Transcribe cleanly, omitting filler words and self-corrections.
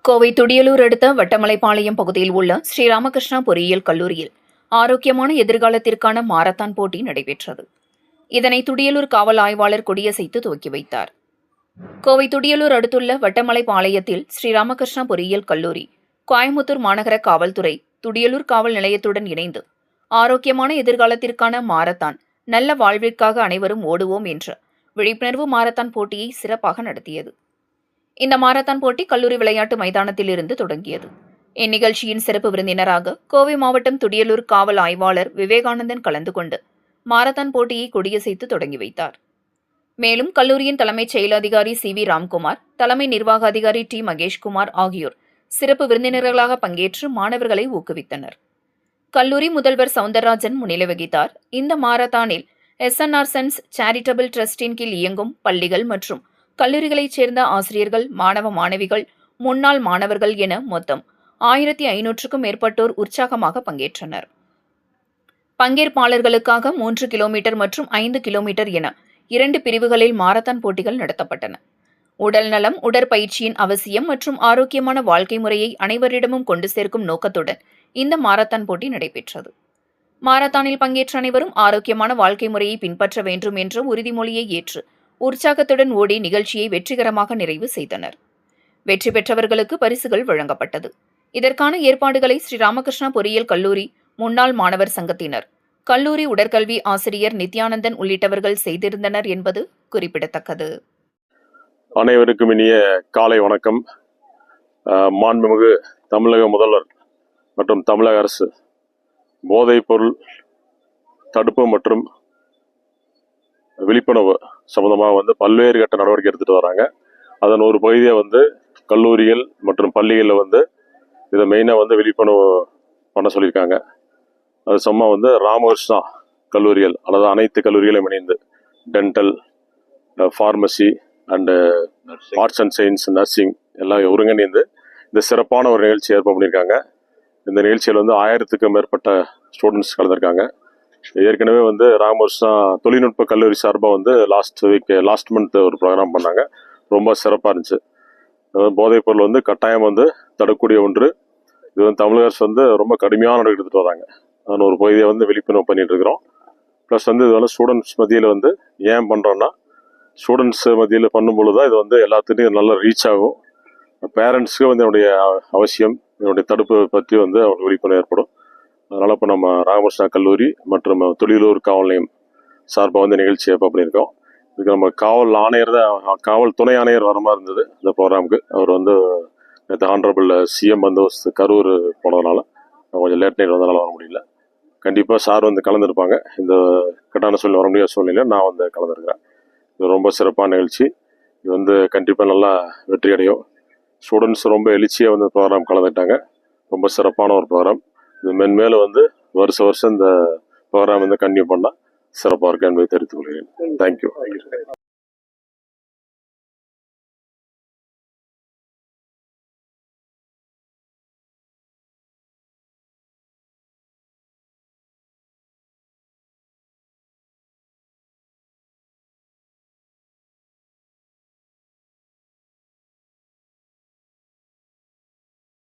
கோவை துடியலூர் அடுத்த வட்டமலைப்பாளையம் பகுதியில் உள்ள ஸ்ரீராமகிருஷ்ணா பொறியியல் கல்லூரியில் ஆரோக்கியமான எதிர்காலத்திற்கான மாரத்தான் போட்டி நடைபெற்றது. இதனை துடியலூர் காவல் ஆய்வாளர் கொடியசைத்து துவக்கி வைத்தார். கோவை துடியலூர் அடுத்துள்ள வட்டமலைப்பாளையத்தில் ஸ்ரீராமகிருஷ்ணா பொறியியல் கல்லூரி, கோயம்புத்தூர் மாநகர காவல்துறை, துடியலூர் காவல் நிலையத்துடன் இணைந்து ஆரோக்கியமான எதிர்காலத்திற்கான மாரத்தான் நல்ல வாழ்விற்காக அனைவரும் ஓடுவோம் என்ற விழிப்புணர்வு மாரத்தான் போட்டியை சிறப்பாக நடத்தியது. இந்த மாரத்தான் போட்டி கல்லூரி விளையாட்டு மைதானத்தில் இருந்து தொடங்கியது. இந்நிகழ்ச்சியின் சிறப்பு விருந்தினராக கோவை மாவட்டம் துடியலூர் காவல் ஆய்வாளர் விவேகானந்தன் கலந்து கொண்டு மாரத்தான் போட்டியை கொடியசைத்து தொடங்கி வைத்தார். மேலும் கல்லூரியின் தலைமைச் செயல் அதிகாரி சி.வி. ராம்குமார், தலைமை நிர்வாக அதிகாரி டி. மகேஷ்குமார் ஆகியோர் சிறப்பு விருந்தினர்களாக பங்கேற்று மாணவர்களை ஊக்குவித்தனர். கல்லூரி முதல்வர் சவுந்தரராஜன் முன்னிலை வகித்தார். இந்த மாரத்தானில் எஸ்.என்.ஆர். சன்ஸ் சேரிட்டபிள் டிரஸ்டின் கீழ் இயங்கும் பள்ளிகள் மற்றும் கல்லூரிகளைச் சேர்ந்த ஆசிரியர்கள், மாணவ மாணவிகள், முன்னாள் மாணவர்கள் என மொத்தம் 1500க்கும் மேற்பட்டோர் உற்சாகமாக பங்கேற்றனர். பங்கேற்பாளர்களுக்காக 3 கிலோமீட்டர் மற்றும் 5 கிலோமீட்டர் என 2 பிரிவுகளில் மாரத்தான் போட்டிகள் நடத்தப்பட்டன. உடல் நலம், உடற்பயிற்சியின் அவசியம் மற்றும் ஆரோக்கியமான வாழ்க்கை முறையை அனைவரிடமும் கொண்டு சேர்க்கும் நோக்கத்துடன் இந்த மாரத்தான் போட்டி நடைபெற்றது. மாரத்தானில் பங்கேற்ற அனைவரும் ஆரோக்கியமான வாழ்க்கை முறையை பின்பற்ற வேண்டும் என்ற உறுதிமொழியை ஏற்று உற்சாகத்துடன் ஓடி நிகழ்ச்சியை வெற்றிகரமாக நிறைவு செய்தனர். வெற்றி பெற்றவர்களுக்கு பரிசுகள் வழங்கப்பட்டது. இதற்கான ஏற்பாடுகளை ஸ்ரீராமகிருஷ்ணா பொறியியல் கல்லூரி முன்னாள் மாணவர் சங்கத்தினர், கல்லூரி உடற்கல்வி ஆசிரியர் நித்யானந்தன் உள்ளிட்டவர்கள் செய்திருந்தனர் என்பது குறிப்பிடத்தக்கது. அனைவருக்கும் இனிய காலை வணக்கம். மாண்புமிகு தமிழக முதல்வர் மற்றும் தமிழக அரசு போதைப் பொருள் தடுப்பு மற்றும் விழிப்புணர்வு சம்பந்தமாக பல்வேறு கட்ட நடவடிக்கை எடுத்துட்டு வராங்க. அதன் ஒரு பகுதியை கல்லூரிகள் மற்றும் பள்ளிகளில் இதை மெயினாக விழிப்புணர்வு பண்ண சொல்லியிருக்காங்க. அது சும்மா ராமகிருஷ்ணா கல்லூரிகள், அதாவது அனைத்து கல்லூரிகளையும் இணைந்து dental, pharmacy and arts and science, nursing எல்லாம் ஒருங்கிணைந்து இந்த சிறப்பான ஒரு நிகழ்ச்சி ஏற்பாடு பண்ணியிருக்காங்க. இந்த நிகழ்ச்சியில் 1000க்கும் மேற்பட்ட ஸ்டூடெண்ட்ஸ் கலந்துருக்காங்க. ஏற்கனவே ராமகிருஷ்ணா தொழில்நுட்ப கல்லூரி சார்பாக லாஸ்ட் மந்த் ஒரு ப்ரோக்ராம் பண்ணாங்க. ரொம்ப சிறப்பாக இருந்துச்சு. போதைப் பொருள் கட்டாயம் தடக்கூடிய ஒன்று. இது தமிழக அரசு ரொம்ப கடுமையான நடவடிக்கை எடுத்துகிட்டு வராங்க. அதன் ஒரு பகுதியை விழிப்புணர்வு பண்ணிட்டு இருக்கிறோம். ப்ளஸ் இது ஸ்டூடெண்ட்ஸ் மத்தியில் ஏன் பண்ணுறோன்னா, ஸ்டூடெண்ட்ஸ் மத்தியில் பண்ணும்பொழுது தான் இது எல்லாத்துலேயும் நல்லா ரீச் ஆகும். பேரண்ட்ஸுக்கு என்னுடைய அவசியம், என்னுடைய தடுப்பு பற்றி அவங்களுக்கு விழிப்புணர்வு ஏற்படும். அதனால் இப்போ நம்ம ராமகிருஷ்ணா கல்லூரி மற்றும் துடியலூர் காவல் நிலையம் சார்பாக நிகழ்ச்சி ஏற்பாடு பண்ணியிருக்கோம். இதுக்கு நம்ம காவல் ஆணையர் தான், காவல் துணை ஆணையர் வர மாதிரி இருந்தது இந்த ப்ரோக்ராமுக்கு. அவர் நேற்று ஹானரபிள் சிஎம் கரூர் போனதுனால கொஞ்சம் லேட் நைட் வந்தனால வர முடியல. கண்டிப்பாக சார் கலந்துருப்பாங்க. இந்த கட்டான சூழ்நிலை வர முடியாத சூழ்நிலையில் நான் கலந்துருக்கிறேன். இது ரொம்ப சிறப்பான நிகழ்ச்சி. இது கண்டிப்பாக நல்லா வெற்றி அடையும். ஸ்டூடெண்ட்ஸ் ரொம்ப எழுச்சியாக ப்ரோக்ராம் கலந்துட்டாங்க. ரொம்ப சிறப்பான ஒரு ப்ரோக்ராம். இது மென்மேலும் வருஷம் இந்த ப்ரோக்ராம் கன்டினியூ பண்ணால் சிறப்பாக இருக்கு என்பதை தெரிவித்துக் கொள்கிறேன். தேங்க்யூ.